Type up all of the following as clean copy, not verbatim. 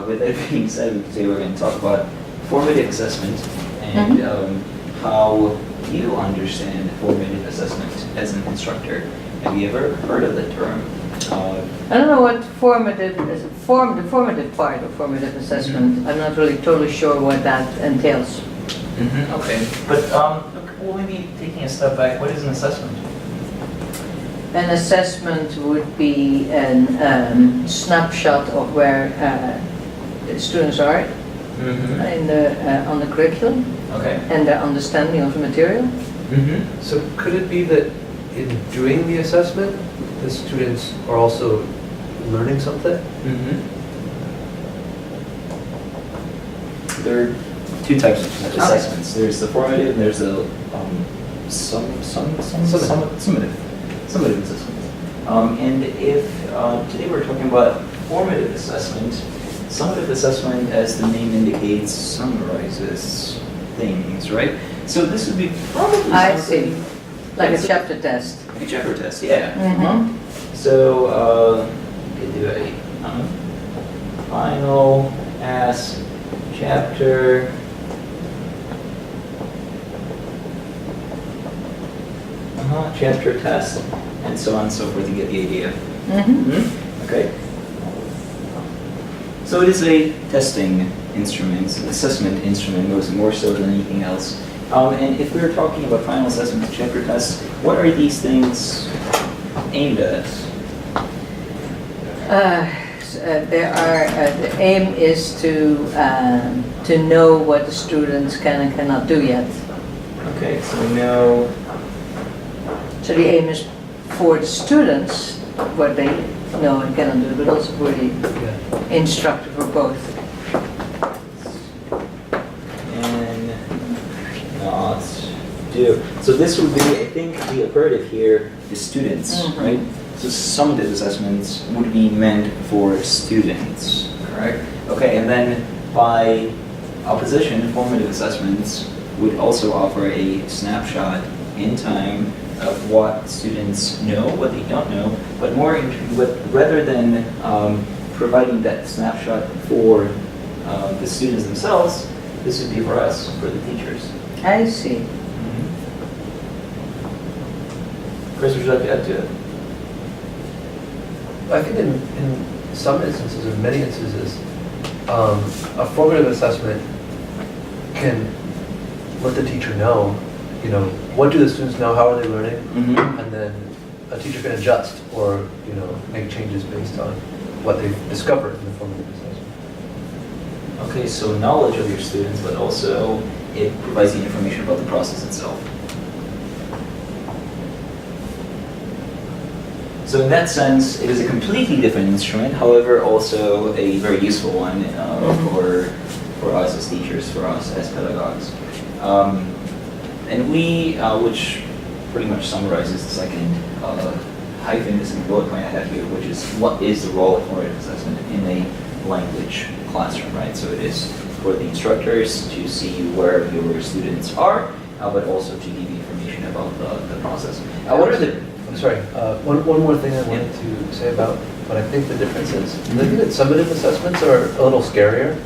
With that being said, today we're going to talk about formative assessment and how you understand formative assessment as an instructor. Have you ever heard of the term? I don't know what formative is. The formative part of formative assessment. I'm not really totally sure what that entails. Okay, but well, maybe taking a step back, what is an assessment? An assessment would be a snapshot of where students are in on the curriculum and their understanding of the material. So could it be that in doing the assessment, the students are also learning something? There are two types of assessments. There's the formative and there's the summative assessment. And if today we're talking about formative assessment, summative assessment, as the name indicates, summarizes things, right? So this would be probably I see. Like a chapter test. Like a chapter test, yeah. So you could do a final as chapter chapter test, and so on and so forth. You get the idea. Okay. So it is a testing instrument, an assessment instrument, more so than anything else. And if we're talking about final assessments, chapter tests, what are these things aimed at? The aim is to know what the students can and cannot do yet. Okay, so we know. So the aim is for the students what they know and cannot do, but also for the instructor, for both. And not do. So this would be, I think, the imperative here is students, right? So summative assessments would be meant for students, correct? Okay, and then by opposition, formative assessments would also offer a snapshot in time of what students know, what they don't know, but rather than providing that snapshot for the students themselves, this would be for us, for the teachers. I see. Chris, would you like to add to it? I think in some instances, or many instances, a formative assessment can let the teacher know, what do the students know, how are they learning, and then a teacher can adjust or, make changes based on what they've discovered in the formative assessment. Okay, so knowledge of your students, but also it provides you information about the process itself. So in that sense, it is a completely different instrument, however, also a very useful one for us as teachers, for us as pedagogues. And we, which pretty much summarizes the second hyphen, this bullet point I have here, which is what is the role of formative assessment in a language classroom, right? So it is for the instructors to see where your students are, but also to give you information about the process. What are the... I'm sorry, one more thing I wanted to say about what I think the difference is. I think that summative assessments are a little scarier.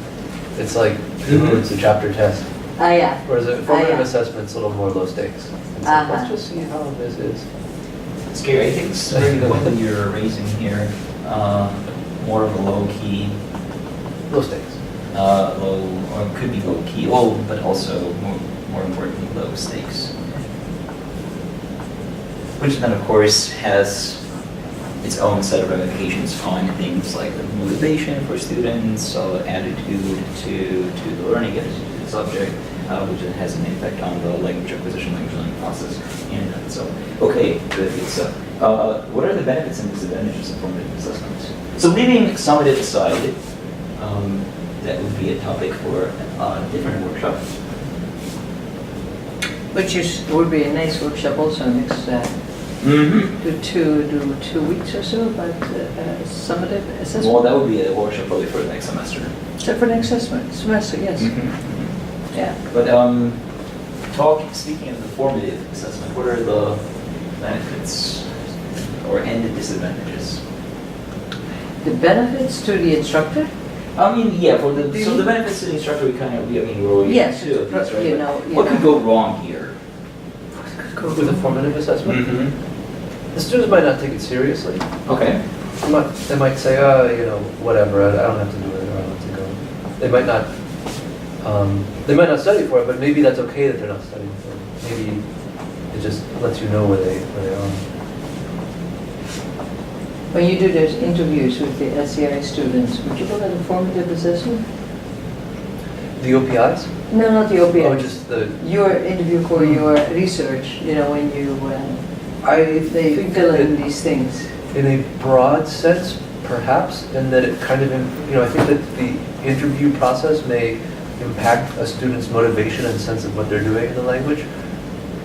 It's like, it's a chapter test. Yeah. Whereas a formative assessment's a little more low stakes. It's like, let's just see how this is. It's scary. I think it's the point that you're raising here, more of a low-key... Low stakes. Low, or it could be low-key, but also, more importantly, low stakes. Which then, of course, has its own set of ramifications on things like the motivation for students, attitude to the learning, attitude to the subject, which then has an impact on the language acquisition, language learning process in and of itself. Okay, good stuff. What are the benefits and disadvantages of formative assessment? So leaving summative aside, that would be a topic for a different workshop. Which would be a nice workshop also next do 2 weeks or so about summative assessment. Well, that would be a workshop probably for the next semester. So for next semester, yes. Yeah. But speaking of the formative assessment, what are the benefits and the disadvantages? the benefits to the instructor? I mean, yeah, so the benefits to the instructor, we're already Yes, two of these, right? you But know, what could go wrong here? With a formative assessment, the students might not take it seriously. Okay. They might say, oh, you know, whatever, I don't have to do it, or I don't have to go. They might not study for it, but maybe that's okay that they're not studying for it. Maybe it just lets you know where they are. When you do those interviews with the SCI students, would you call that a formative assessment? The OPIs? No, not the OPS. Oh, just the, Your interview for your research, you know, when you, I they think fill in that these things. in a broad sense, perhaps, and that it kind of, you know, I think that the interview process may impact a student's motivation and sense of what they're doing in the language.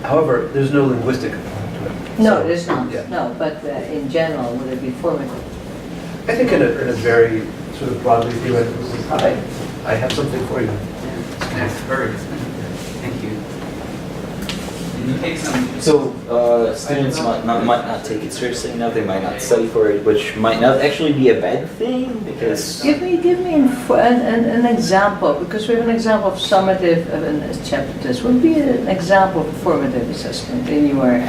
However, there's no linguistic component to it. No, So, there's not, yeah. no, but in general, would it be formative? I think in a very sort of broadly theoretical sense, I have something for you. I've heard. Thank you. Can you take some? So students might not take it seriously enough. They might not study for it, which might not actually be a bad thing because. Give me an example, because we have an example of summative chapter test. What would be an example of formative assessment in your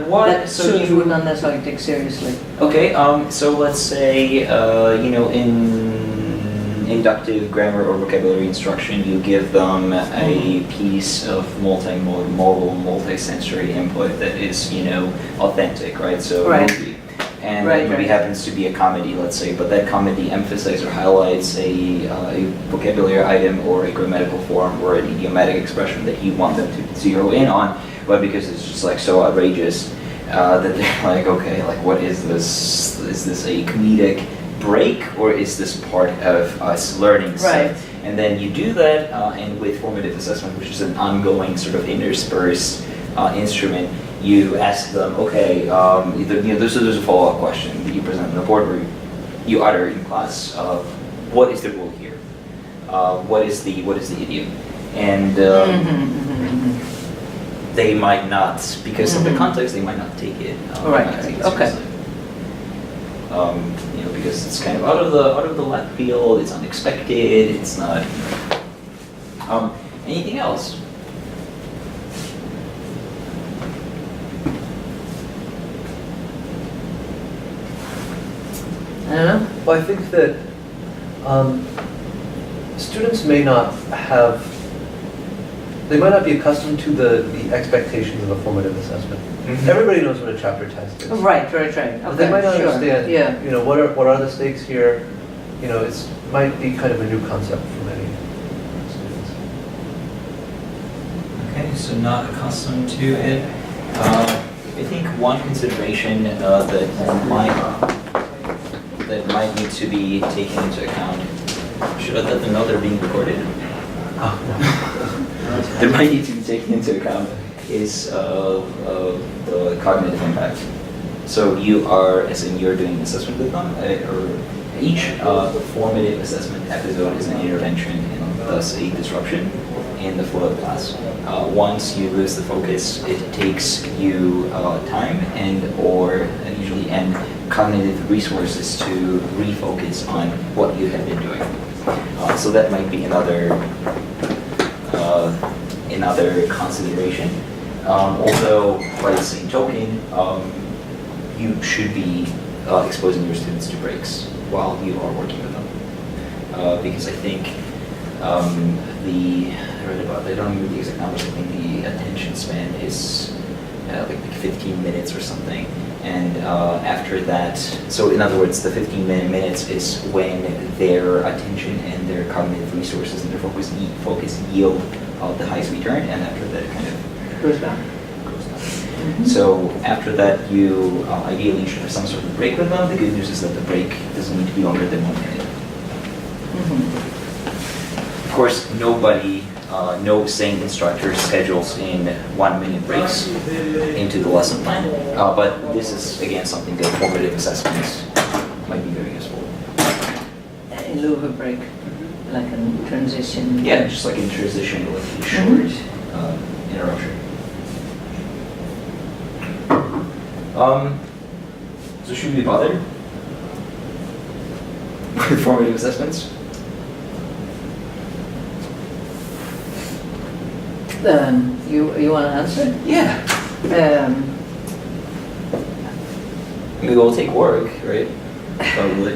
What? that So students you would not necessarily take seriously? Okay. So let's say you know in inductive grammar or vocabulary instruction, you give them a piece of multimodal, multisensory input that is, you know, authentic, right? So Right. movie. And Right, that movie right. happens to be a comedy, let's say, but that comedy emphasizes or highlights a vocabulary item or a grammatical form or an idiomatic expression that you want them to zero in on, but because it's just like so outrageous that they're like, okay, like what is this? Is this a comedic break or is this part of us learning? Right. And then you do that, and with formative assessment, which is an ongoing sort of interspersed instrument, you ask them, okay, either, you know, there's a follow-up question that you present on the board where you utter in class, what is the rule here? What is the idiom? And they might not, because of the context, they might not take it. Right, take it okay. seriously. You know, because it's kind of out of the left field, it's unexpected, it's not. Anything else? I don't know. Well, I think that students may not have, they might not be accustomed to the expectations of a formative assessment. Everybody knows what a chapter test is. Right. But Okay, they might not sure. understand, Yeah. you know, what are the stakes here? You know, it's might be kind of a new concept for many students. Okay, so not accustomed to it. I think one consideration that might need to be taken into account. Should I let them know they're being recorded? That might need to be taken into account is the cognitive impact. So you are, as in you're doing an assessment with them, or each formative assessment episode is an intervention and thus a disruption in the flow of class. Once you lose the focus, it takes you time and usually cognitive resources to refocus on what you have been doing. So that might be another consideration. Although, by the same token, you should be exposing your students to breaks while you are working with them. Because I think I read about, I don't remember the exact numbers, I think the attention span is like 15 minutes or something. And after that, so in other words, the 15 minutes is when their attention and their cognitive resources and their focus yield the highest return, and after that it kind of Goes down. So after that, you ideally should have some sort of break with them. The good news is that the break doesn't need to be longer than 1 minute. Of course, no sane instructor schedules in 1 minute breaks into the lesson plan. But this is, again, something that formative assessments might be very useful. In lieu of a break, like a transition. Yeah, just like in transition, like a short interruption. So should we bother? with formative assessments? You want to answer? Yeah. Um, I mean, it will take work, right? Probably.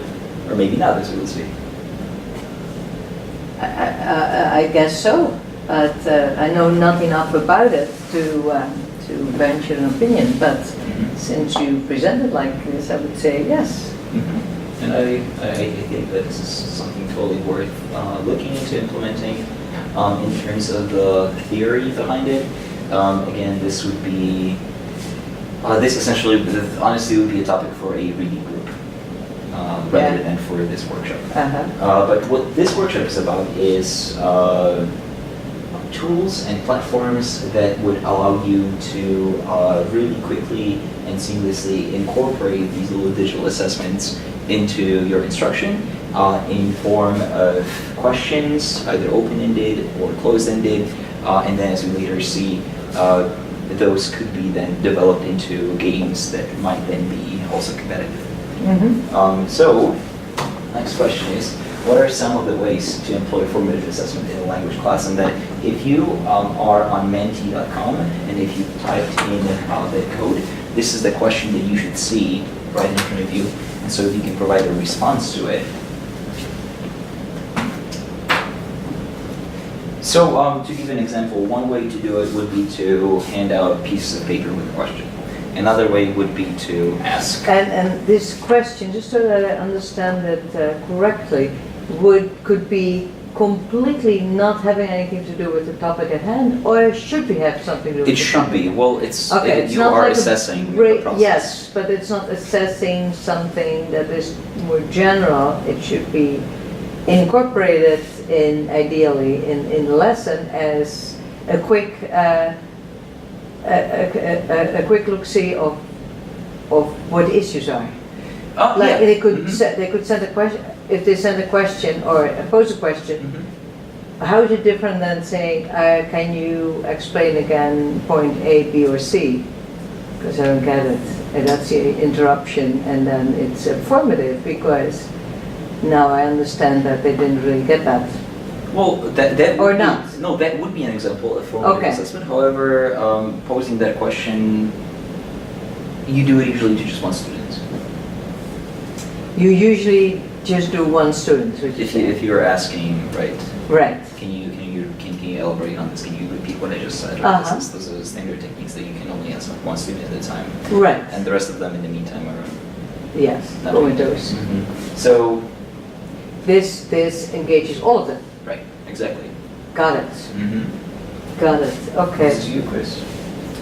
Or maybe not, as we'll see. I guess so, but I know not enough about it to venture an opinion. But since you presented like this, I would say yes. And I think that this is something totally worth looking into implementing in terms of the theory behind it. Again, this would be, this essentially, honestly, would be a topic for a reading group rather than for this workshop. But what this workshop is about is tools and platforms that would allow you to really quickly and seamlessly incorporate these little digital assessments into your instruction in form of questions, either open-ended or closed-ended, and then as we later see, those could be then developed into games that might then be also competitive. So, next question is, what are some of the ways to employ formative assessment in a language class? And that if you are on menti.com and if you typed in the code, this is the question that you should see right in front of you. And so you can provide a response to it. So to give an example, one way to do it would be to hand out pieces of paper with a question. Another way would be to ask. And this question, just so that I understand it correctly, could be completely not having anything to do with the topic at hand, or should we have something to do with It should be. Well, it's you not are like assessing the process. Yes, but it's not assessing something that is more general. It should be incorporated in, ideally, in the lesson as a quick a quick look-see of what the issues are. Like they could they could send a question. If they send a question or pose a question, how is it different than saying, can you explain again point A, B, or C? Because I don't get it. And that's the interruption, and then it's formative because now I understand that they didn't really get that. Well, that Or would be, not. No, that would be an example of formative assessment. However, posing that question, you do it usually to just one student. You usually just do one student, which is If you're asking, right? right. Can you elaborate on this? Can you repeat what I just said? Those are standard techniques that you can only ask one student at a time. Right. And the rest of them in the meantime are. Yes. Comatose. So. This engages all of them. Right. Exactly. Got it. Got it. Okay. This is you, Chris.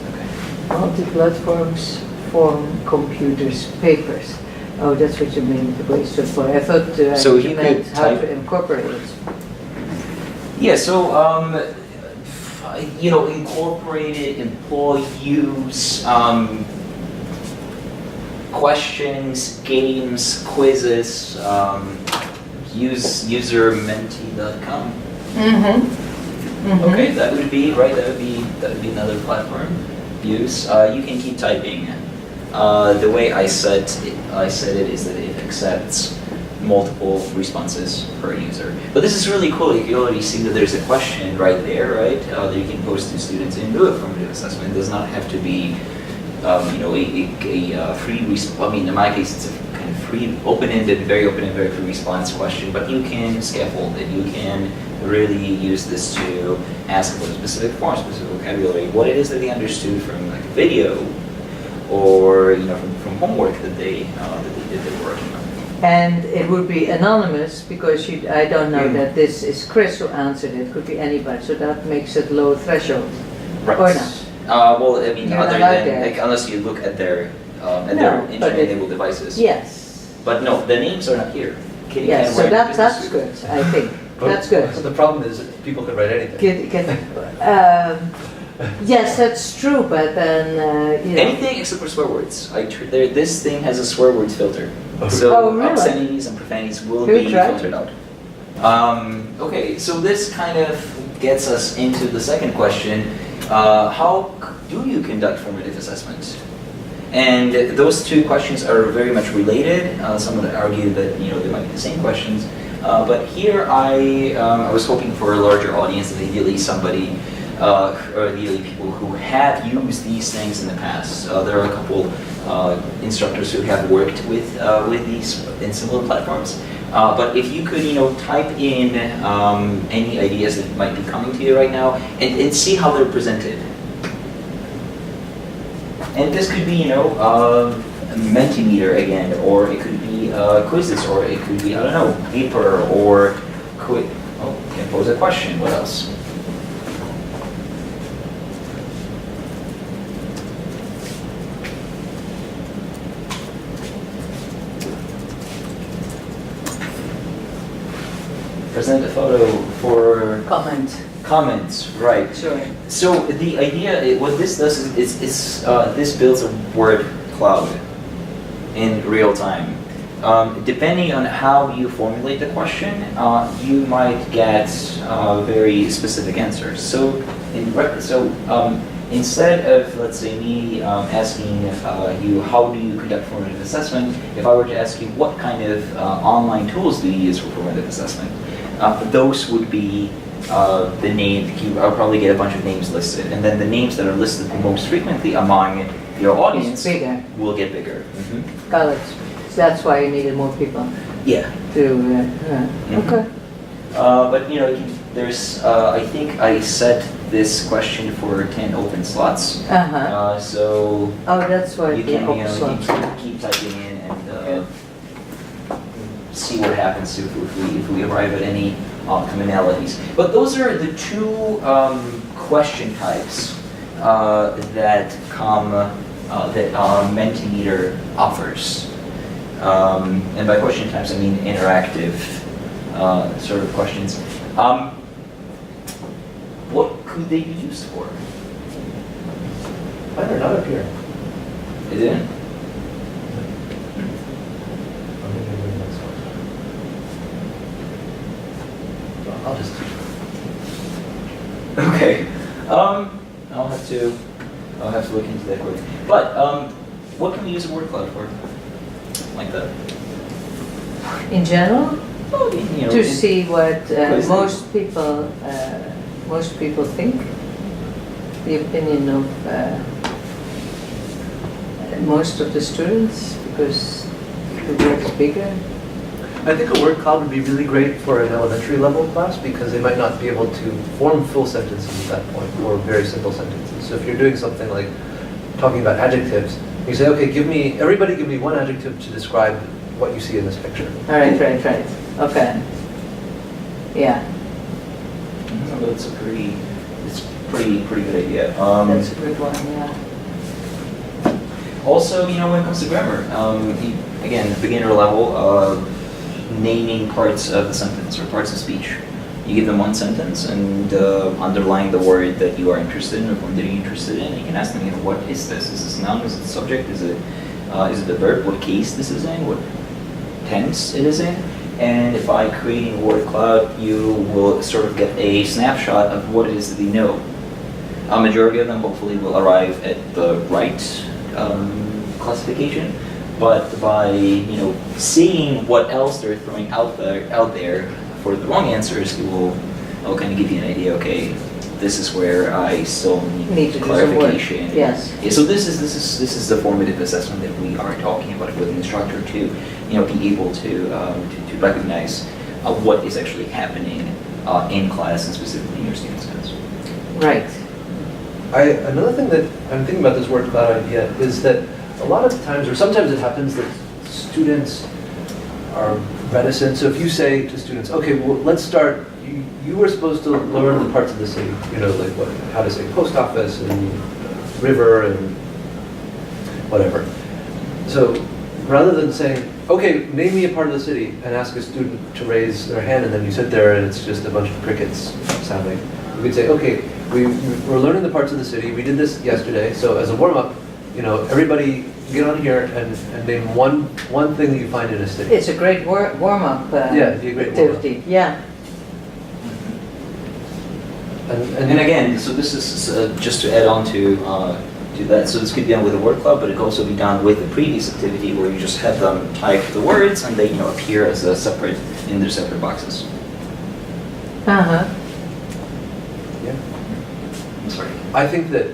Okay. Multi-platforms, form, computers, papers. Oh, that's what you mean, the ways to employ. I thought So you you meant could how type- to incorporate it. Yeah, so, incorporate it, employ, use, questions, games, quizzes, use usermenti.com. Okay, that would be, right, that would be another platform. Use, you can keep typing. The way I said it is that it accepts multiple responses per user. But this is really cool. You can already see that there's a question right there, right? That you can post to students and do a formative assessment. It does not have to be, a free response. I mean, in my case, it's a kind of free, open-ended, very free response question. But you can scaffold it. You can really use this to ask for a specific form, specific vocabulary, what it is that they understood from like a video, or from homework that they did their work on. And it would be anonymous because I don't know that this is Chris who answered it. Could be anybody, so that makes it low threshold. Right. Or not. Well, I mean, You're other allowed than there. like unless you look at their No, internet-enabled devices. Yes. But no, the names are not here. Kitty Yes, Cat so Writing that's Business good, I think. That's good. So the problem is that people could write anything. Yes, that's true, but then, Anything except for swear words. This thing has a swear words filter. So Oh, really? obscenities and profanities will Who be tried? filtered out. Okay, so this kind of gets us into the second question. How do you conduct formative assessment? And those two questions are very much related. Some would argue that they might be the same questions. But here I was hoping for a larger audience, and ideally somebody, or ideally people who have used these things in the past. There are a couple instructors who have worked with these in similar platforms. But if you could, type in any ideas that might be coming to you right now, and see how they're presented. And this could be, Mentimeter again, or it could be Quizizz, or it could be, I don't know, paper, or can pose a question. What else? Present a photo for comments, right? Sure. So the idea, what this does is this builds a word cloud in real time. Depending on how you formulate the question, you might get very specific answers. So instead of, let's say, me asking you how do you conduct formative assessment, if I were to ask you what kind of online tools do you use for formative assessment, those would be the name. I'll probably get a bunch of names listed, and then the names that are listed most frequently among your audience will get bigger. Mm-hmm. Got it. So that's why you needed more people. Yeah. Okay. But there's I think I set this question for 10 open slots. So that's why you can open slots. keep typing in and see what happens if we arrive at any commonalities. But those are the two question types that Mentimeter offers. And by question types, I mean interactive sort of questions. What could they be used for? Why they're not up here? It didn't? I'll just. Okay. I'll have to look into that quick. But what can we use a word cloud for? Like that. In general, Well, to see what most people think, the opinion of most of the students, because the word is bigger. I think a word cloud would be really great for an elementary level class because they might not be able to form full sentences at that point or very simple sentences. So if you're doing something like talking about adjectives, you say, okay, everybody give me one adjective to describe what you see in this picture. Right. Okay. Yeah. That's a pretty good idea. That's a good one, yeah. Also, when it comes to grammar, again, beginner level, naming parts of the sentence or parts of speech. You give them one sentence and underline the word that you are interested in or point that you're interested in. You can ask them, what is this? Is this a noun? Is it a subject? Is it the verb? What case this is in? What tense it is in? And by creating a word cloud, you will sort of get a snapshot of what it is that they know. A majority of them hopefully will arrive at the right classification. But by seeing what else they're throwing out there for the wrong answers, it will kind of give you an idea. Okay, this is where I still need to clarification. Do yes. Yeah, so this is the formative assessment that we are talking about with an instructor to be able to recognize what is actually happening in class and specifically in your students' class. Right. Another thing that I'm thinking about this word cloud idea is that a lot of times, or sometimes it happens that students are reticent. So if you say to students, okay, well, let's start, you were supposed to learn the parts of the city, like how to say post office and river and whatever. So rather than saying, okay, name me a part of the city and ask a student to raise their hand and then you sit there and it's just a bunch of crickets sounding, you could say, okay, we're learning the parts of the city. We did this yesterday. So as a warm-up, everybody get on here and name one thing that you find in a city. It's a great warm-up it'd be a great activity. warm-up. Yeah. And again, so this is just to add on to do that. So this could be done with a word cloud, but it could also be done with the previous activity where you just have them type the words and they appear as a separate in their separate boxes. Uh-huh. Yeah. I'm sorry. I think that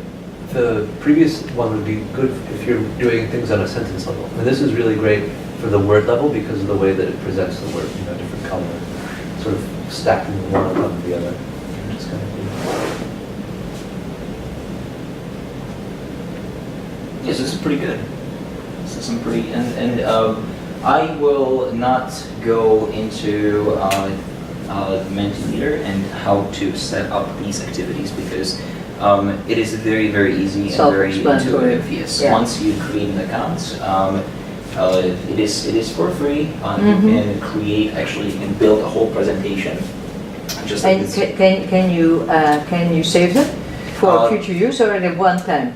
the previous one would be good if you're doing things on a sentence level. And this is really great for the word level because of the way that it presents the word, different color, sort of stacking one on top of the other. Which is kind of cool. Yes, this is pretty good. This is some pretty, and I will not go into Mentimeter and how to set up these activities because it is very, very easy and very intuitive. Yes, yeah. Once you create an account, it is for free. You can create, actually, you can build a whole presentation. Just like And this. can you save them for future use or at one time?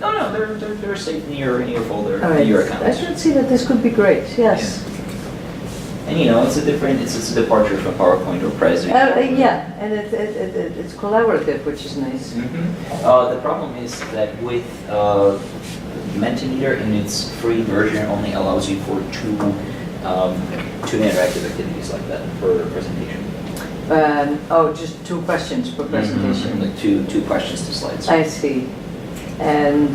No, they're saved in your folder, All right. in your account. I can see that this could be great. Yes. And it's a departure from PowerPoint or Prezi. Yeah, and it's collaborative, which is nice. The problem is that with Mentimeter in its free version only allows you for two interactive activities like that per presentation. Just 2 questions per presentation. Like two questions to slides. I see. And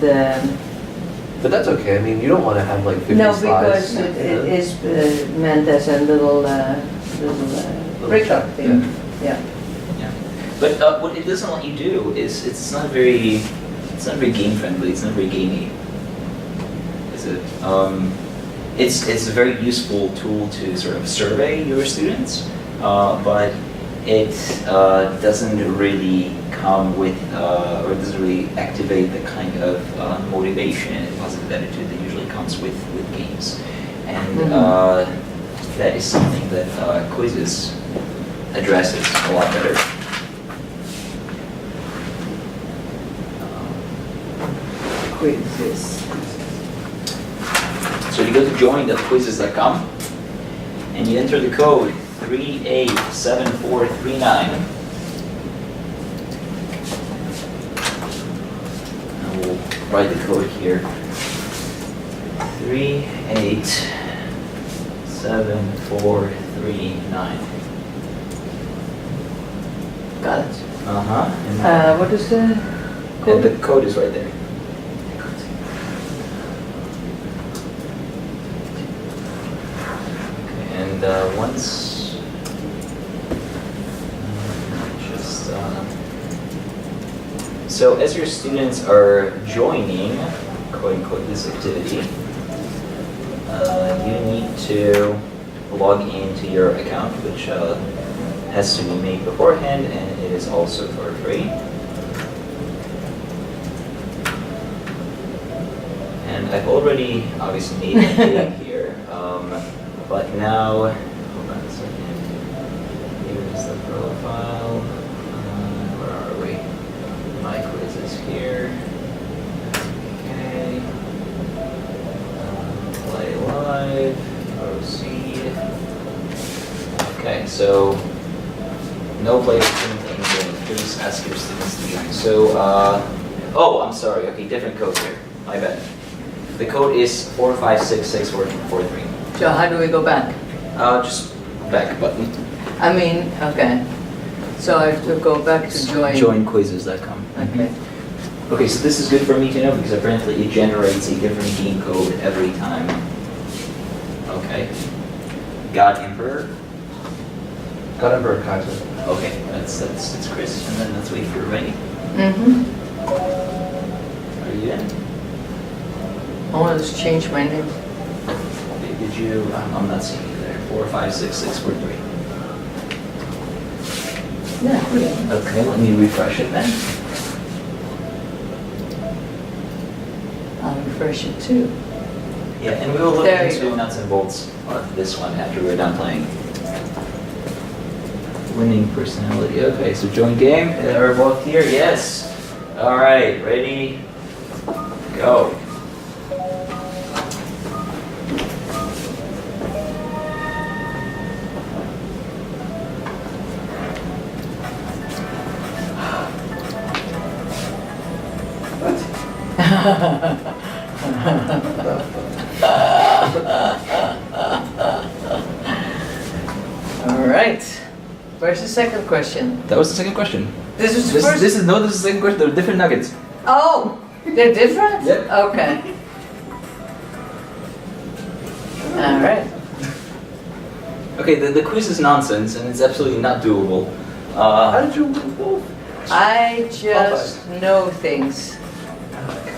But that's okay. I mean, you don't want to have like 50 no, slides. because it is meant as a little breakout thing. Yeah. Yeah. But what it doesn't let you do is it's not very game friendly. It's not very gamey. Is it? It's a very useful tool to sort of survey your students, but it doesn't really come with or doesn't really activate the kind of motivation and positive attitude that usually comes with games, and that is something that Quizizz addresses a lot better. Quizizz. So you go to join.quizizz.com and you enter the code 387439. And we'll write the code here. 387439. Got it. And What is the and code? the code is right there. And once, so as your students are joining, quote unquote, this activity, you need to log into your account, which has to be made beforehand, and it is also for free. And I've already obviously made a game here. But now, hold on a second. Here's the profile. Where are we? My quiz is here. Okay. Play live. Proceed. Okay, so no player student anything. Please ask your students to join. So, oh, I'm sorry. Okay, different code here. My bad. The code is 456643. So how do we go back? Just back button. I mean, okay. So I have to go back to join. Joinquizizz.com. Okay. Okay, so this is good for me to know because apparently it generates a different game code every time. Okay. God Emperor. God Emperor Kaiser. Okay, that's Chris. And then let's wait for Rennie. Are you in? I want to change my name. Did you? I'm not seeing you there. 456643. Yeah, really. Okay, let me refresh it then. I'll refresh it too. Yeah, and we will look There you into go. nuts and bolts of this one after we're done playing. Winning personality. Okay, so join game. Are we both here? Yes. All right, ready? Go. All right. Where's the second question? That was the second question. This is the first. This is the second question. They're different nuggets. Oh, they're different? Yep. Okay. All right. Okay, the quiz is nonsense and it's absolutely not doable. How did you win both? I just know things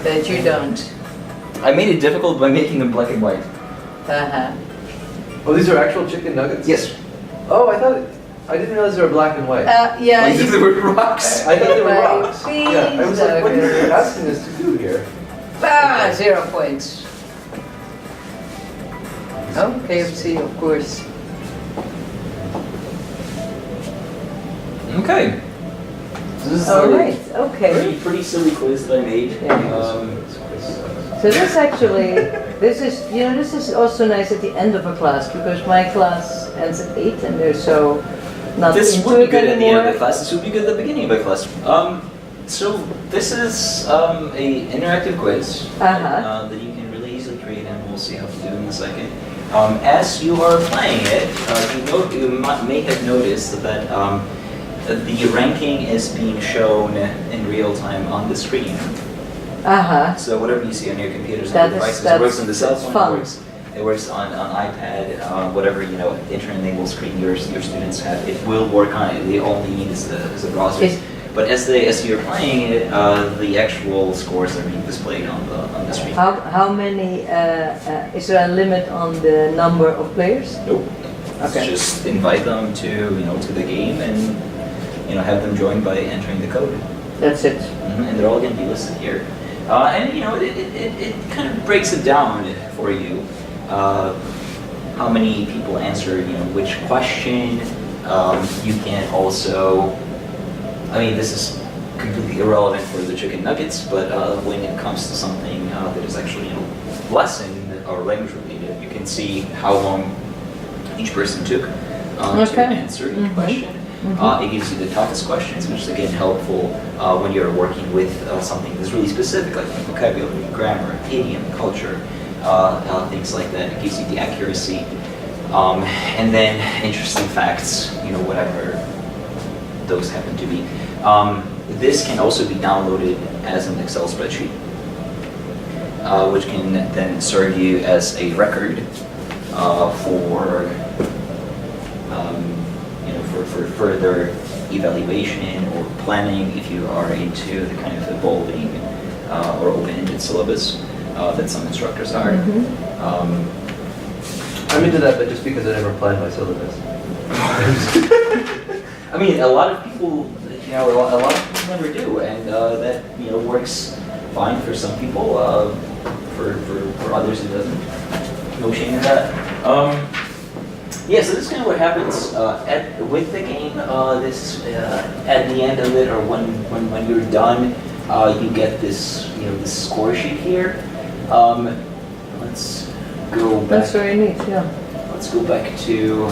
that you don't. I made it difficult by making them black and white. Uh-huh. Oh, these are actual chicken nuggets? Yes. Oh, I didn't realize they were black and white. Yeah. Like if they were rocks. I thought they were Right. rocks. Yeah, I was like, what are you asking us to do here? 0 points. Oh, KFC, of course. Okay. So this is All a right. Okay. pretty silly quiz that I made. Yeah. So this is also nice at the end of a class because my class ends at 8 and they're so not This into would be it good at the end of anymore. the class. This would be good at the beginning of the class. So this is a interactive quiz Uh-huh. that you can really easily create, and we'll see how to do in a second. As you are playing it, you may have noticed that the ranking is being shown in real time on the screen. Uh-huh. So whatever you see on your computers That and is- devices, it that's- works on the cell that's phone, fun. it works on iPad, whatever, internet-enabled screen your students have. It will work on it. They all need is a browser. Is- But as you're playing it, the actual scores are being displayed on the screen. How many, is there a limit on the number of players? Nope. Okay. Just invite them to the game and have them join by entering the code. That's it. And they're all going to be listed here. And it kind of breaks it down for you. How many people answered, which question. You can also, this is completely irrelevant for the chicken nuggets, but when it comes to something that is actually, lesson or language related, you can see how long each person took to answer each question. It gives you the toughest questions, which is again helpful when you're working with something that's really specific, like vocabulary, grammar, idiom, culture, things like that. It gives you the accuracy. And then interesting facts, whatever those happen to be. This can also be downloaded as an Excel spreadsheet, which can then serve you as a record for further evaluation or planning if you are into the kind of evolving or open-ended syllabus that some instructors are. I'm into that, but just because I never planned my syllabus. A lot of people, a lot of people never do, and that works fine for some people. For others, it doesn't. No shame in that. Yeah, so this is kind of what happens with the game. This at the end of it, or when you're done, you get this this score sheet here. Let's go back. That's very neat, yeah. Let's go back to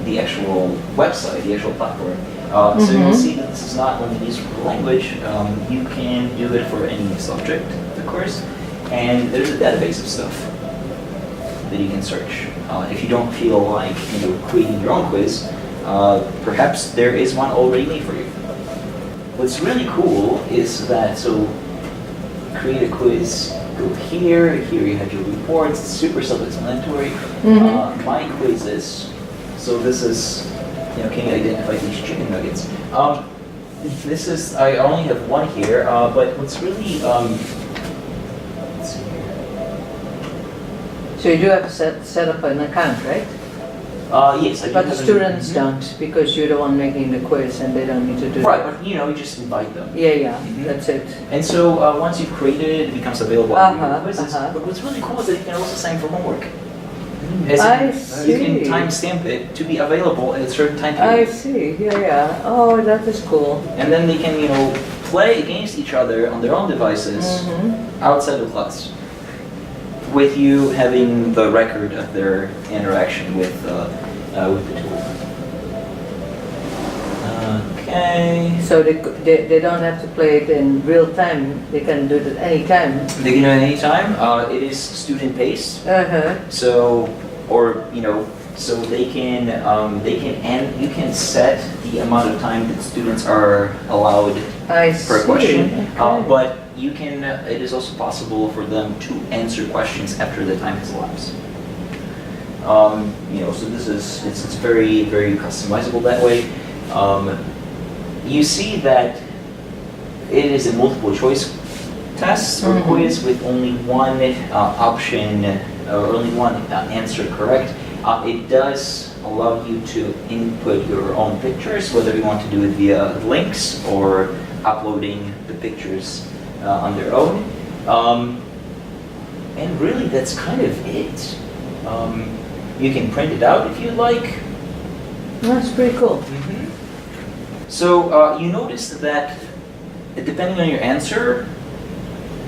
the actual website, the actual platform. So you'll see that this is not limited for language. You can do it for any subject, of course, and there's a database of stuff that you can search. If you don't feel like creating your own quiz, perhaps there is one already made for you. What's really cool is that, so create a quiz, go here you have your reports, it's super self-explanatory. My Quizizz, so this is, can you identify these chicken nuggets? This is, I only have one here, but what's really, let's see here. So you do have to set up an account, right? Yes, I do But the have an- students don't, because you're the one making the quiz and they don't need to do Right, that. but you just invite them. Yeah, Mhm. that's it. And so once you've created it, it becomes available on your quizzes. uh-huh. But what's really cool is that you can also sign for homework. As I you can see. timestamp it to be available at a certain time I period. see, yeah. Oh, that is cool. And then they can, play against each other on their own devices outside of class, with you having the record of their interaction with the tool. Okay. So they don't have to play it in real time, they can do it at any time. They can do it anytime. It is student-based. Uh-huh. So, or, so they can, and you can set the amount of time that students are allowed I per see. question. Okay. But you can, it is also possible for them to answer questions after the time has elapsed. So this is, it's very, very customizable that way. You see that it is a multiple choice test or quiz with only one option or only one answer correct. It does allow you to input your own pictures, whether you want to do it via links or uploading the pictures on their own. And really, that's kind of it. You can print it out if you like. That's pretty cool. So you notice that depending on your answer,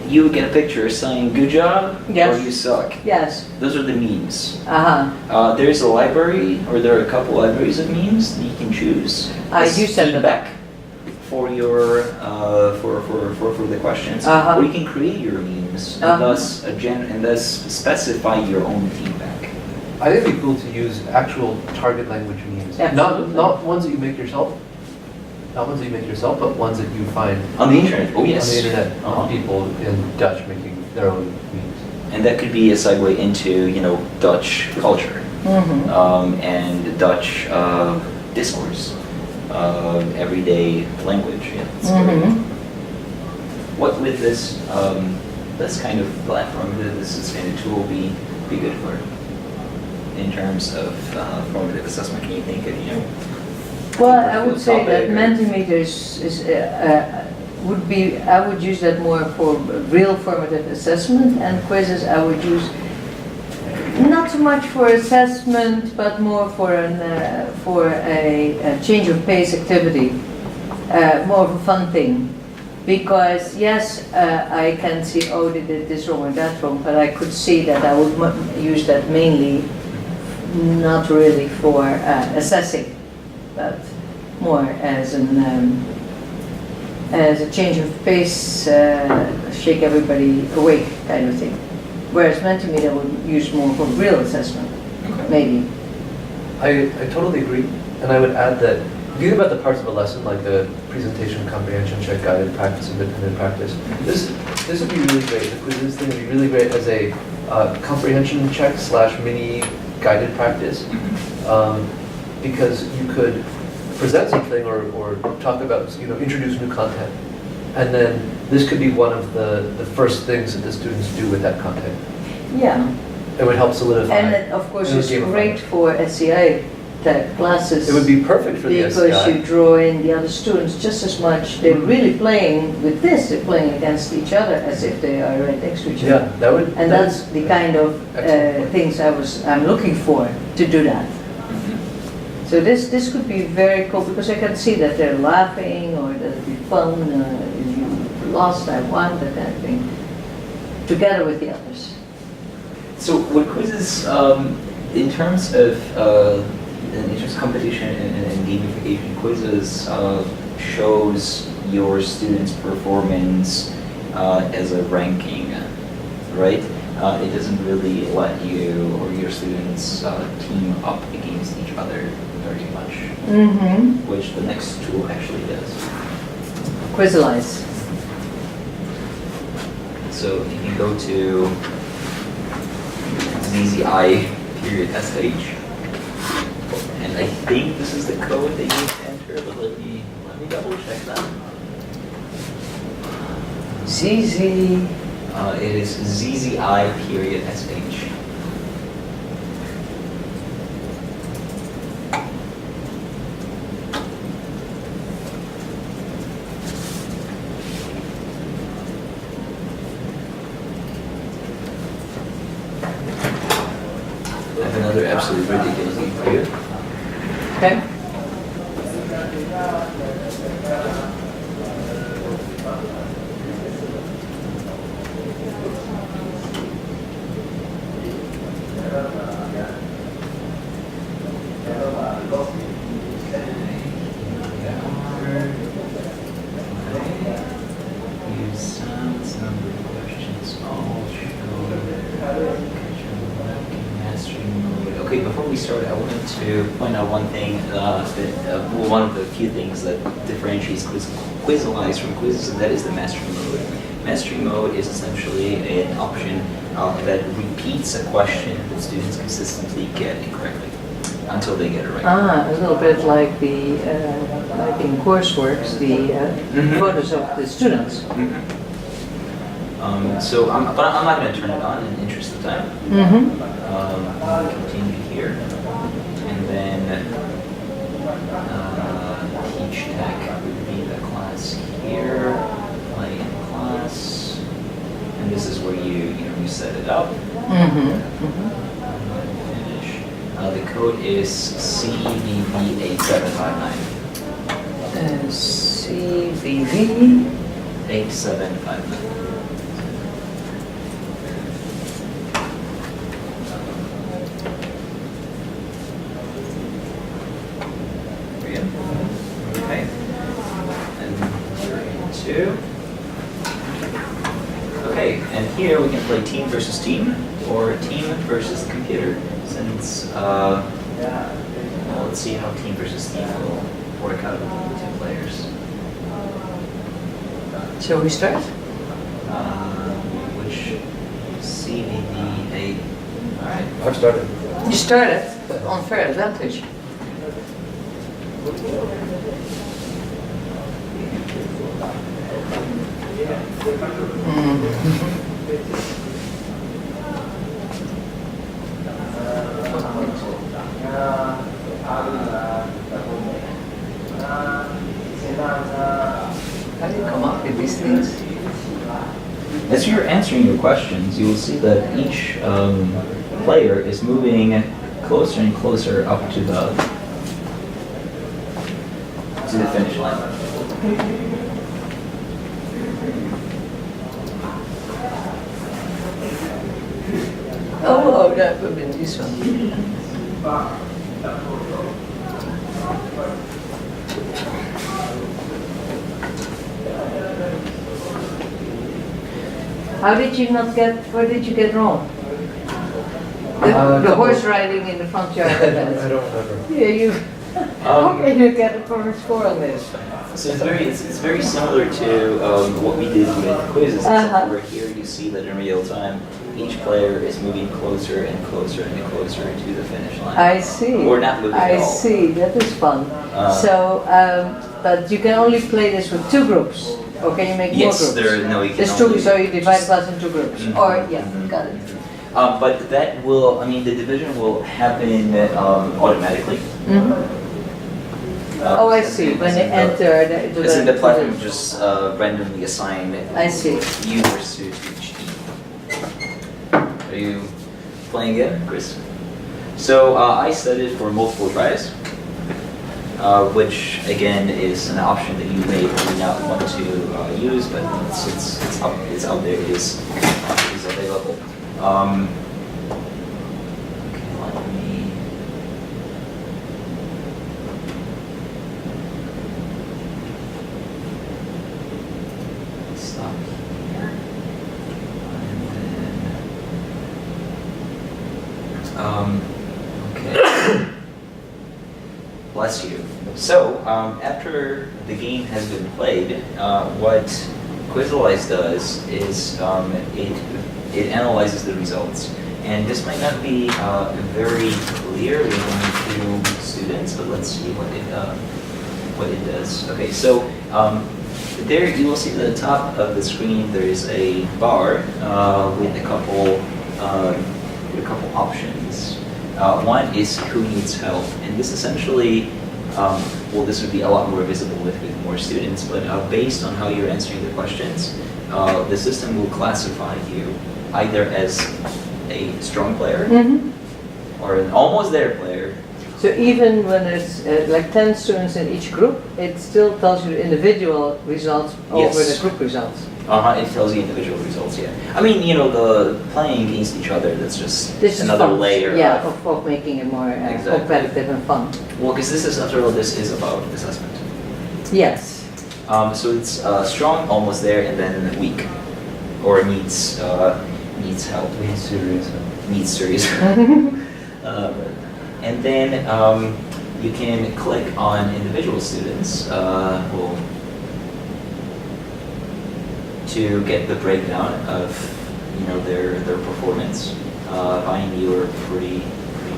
you would get a picture saying good job Yes. or you suck. Yes. Those are the memes. Uh-huh. There's a library, or there are a couple libraries of memes that you can choose. You set them feedback for your for the questions, Uh-huh. or you can create your memes and thus specify your own feedback. I think it'd be cool to use actual target language memes. Absolutely. Not ones that you make yourself. Not ones that you make yourself, but ones that you find On the internet, oh yes. on the internet, Uh-huh. people in Dutch making their own memes. And that could be a segue into, Dutch culture and Dutch discourse, everyday language. Yeah, that's great. What with this kind of platform, this kind of tool be good for in terms of formative assessment? Can you think of, Well, I would particular say that topic or- Mentimeter would be, I would use that more for real formative assessment, and Quizizz I would use not so much for assessment, but more for a change of pace activity, more of a fun thing. Because yes, I can see, oh, they did this wrong or that wrong, but I could see that I would use that mainly, not really for assessing, but more as a change of pace, shake everybody awake kind of thing. Whereas Mentimeter would use more for real assessment, maybe. I totally agree, and I would add that if you think about the parts of a lesson, like the presentation, comprehension check, guided practice, independent practice, this would be really great. The Quizizz thing would be really great as a comprehension check / mini guided practice, because you could present something or talk about, introduce new content. And then this could be one of the first things that the students do with that content. Yeah, It would help solidify. and it, of course, It would is gamify. great for SCI type classes. It would be perfect for the Because SCI. you draw in the other students just as much. They're really playing with this, they're playing against each other as if they are right next to each other. Yeah, that would. And that's the kind of Excellent. things I'm looking for to do that. So this could be very cool because I can see that they're laughing or that it'd be fun. If you lost, I won, that kind of thing. Together with the others. So what Quizizz, in terms of competition and gamification, Quizizz shows your students' performance as a ranking, right? It doesn't really let you or your students team up against each other very much, which the next tool actually does. Quizizz. So you can go to ZZI.sh, and I think this is the code that you need to enter, but let me double check that. ZZ. It is ZZI.sh. I have another absolutely ridiculous thing for you. Okay. we start, I wanted to point out one thing, one of the few things that differentiates Quizizz from Quizizz, and that is the mastery mode. Mastery mode is essentially an option that repeats a question that students consistently get incorrectly until they get it right. A little bit like the like in courseworks, the photos of the students. So, but I'm not going to turn it on in the interest of time. I'll continue here, and then TeachTech would be the class here, play in class, and this is where you set it up. Finish. The code is CVV8759. CVV8759. Okay. And 3, 2. Okay, and here we can play team versus team, or team versus computer, since, well, let's see how team versus team will work out with 2 players. Shall we start? Which CVV8. Alright. I've started. You started on fair advantage. How do you come up with these things? As you're answering your questions, you will see that each player is moving closer and closer up to the finish line. Oh, that would be this one. How did you not get, what did you get wrong? The horse riding in the front yard. I don't remember. Yeah, you, how can you get a perfect score on this? So it's very similar to what we did with Quizizz, except where here you see that in real time, each player is moving closer and closer and closer to the finish line. I see. Or not moving at I all. see, that is fun. But you can only play this with 2 groups, or can you make more Yes, groups? no, you can There's 2, only so you divide just- class in 2 groups. Or, yeah, got it. But that will, the division will happen automatically. Oh, I see, when they enter the... As in the platform just randomly assign I see. users to each team. Are you playing again, Chris? So I set it for multiple tries, which again is an option that you may or may not want to use, but since it's out there, it is available. Okay, let me. Stop here. And then, okay. Bless you. So, after the game has been played, what Quizizz does is it analyzes the results. And this might not be very clear to students, but let's see what it does. Okay, so there you will see at the top of the screen there is a bar with a couple options. One is who needs help, and this essentially, well, this would be a lot more visible with more students, but based on how you're answering the questions, the system will classify you either as a strong player or an almost there player. So even when there's like 10 students in each group, it still tells you the individual results over Yes. the group results. It tells you individual results, yeah. The playing against each other, that's just This is another fun. layer. Yeah, of making it more Exactly. competitive and fun. Well, because this is, after all, this is about assessment. Yes. So it's strong, almost there, and then weak, or needs help. He's serious. Needs serious. And then you can click on individual students to get the breakdown of their performance. Vine, you were pretty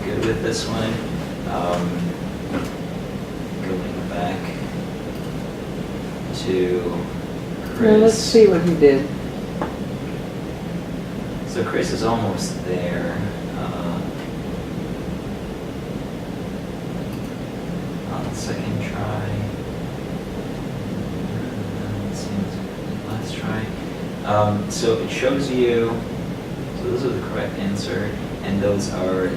good with this one. Going back to Chris. Well, let's see what he did. So Chris is almost there. On the second try. Last try. So it shows you, so those are the correct answer, and those are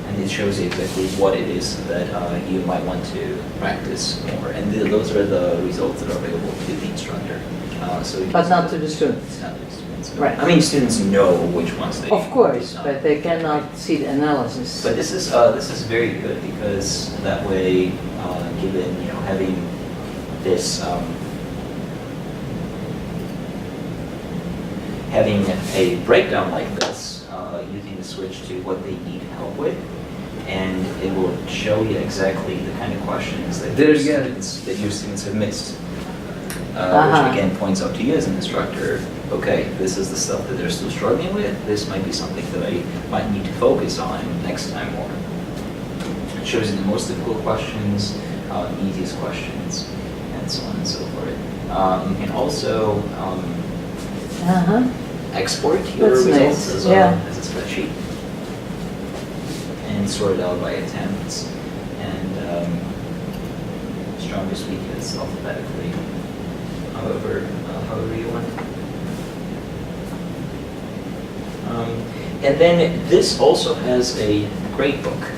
and it shows you exactly what it is that you might want to practice more. And those are the results that are available to the instructor. So But not to the students. not to the students. Right. I mean, students know which ones they. Of course, did not. but they cannot see the analysis. But this is very good because that way, given having this having a breakdown like this, you can switch to what they need help with, and it will show you exactly the kind of questions that There your again. students have missed. Uh-huh. Which again points out to you as an instructor, okay, this is the stuff that they're still struggling with, this might be something that I might need to focus on next time more. It shows you the most difficult questions, easiest questions, and so on and so forth. You can also Uh-huh. export your That's results nice, as yeah. a spreadsheet and sort it out by attempts, and strongest, weakest alphabetically. However you want. And then this also has a grade book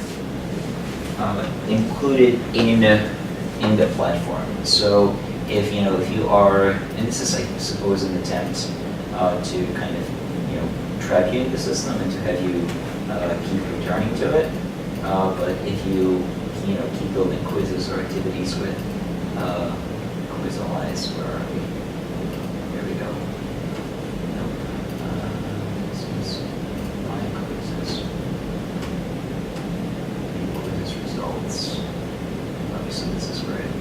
included in the platform. So if you are, and this is I suppose an attempt to kind of trap you in the system and to have you keep returning to it. But if you keep building quizzes or activities with Quizizz, where are we? Here we go. Nope. This is my quizzes. Quizzes results. Obviously, this is great.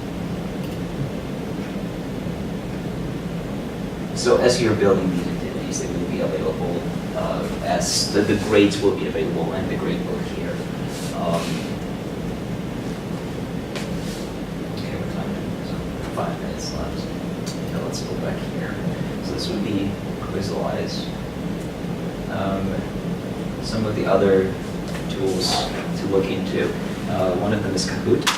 So as you're building these activities, they will be available as the grades will be available and the grade book here. Okay, what time is it? 5 minutes left. Okay, let's go back here. So this would be Quizizz. Some of the other tools to look into. One of them is Kahoot,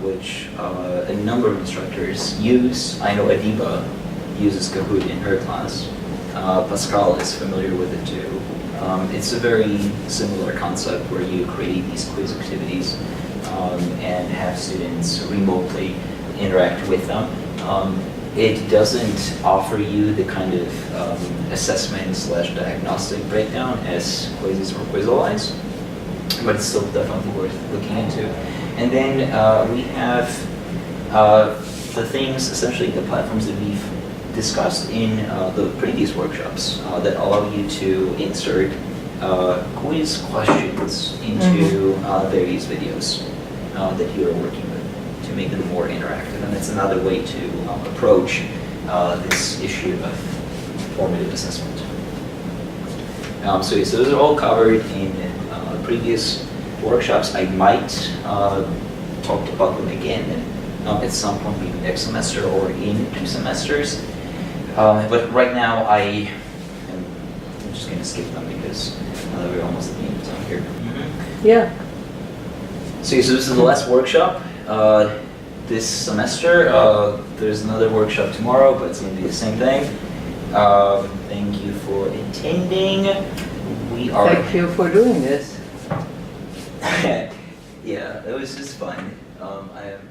which a number of instructors use. I know Adiba uses Kahoot in her class. Pascal is familiar with it too. It's a very similar concept where you create these quiz activities and have students remotely interact with them. It doesn't offer you the kind of assessment/diagnostic breakdown as Quizizz or Quizizz, but it's still definitely worth looking into. And then we have the things, essentially the platforms that we've discussed in the previous workshops that allow you to insert quiz questions into various videos that you're working with to make them more interactive. And that's another way to approach this issue of formative assessment. So those are all covered in previous workshops. I might talk about them again at some point, maybe next semester or in 2 semesters. But right now, I'm just going to skip them because we're almost at the end of time here. Yeah. So this is the last workshop this semester. There's another workshop tomorrow, but it's going to be the same thing. Thank you for attending. Thank you for doing this. Yeah, it was just fun. I am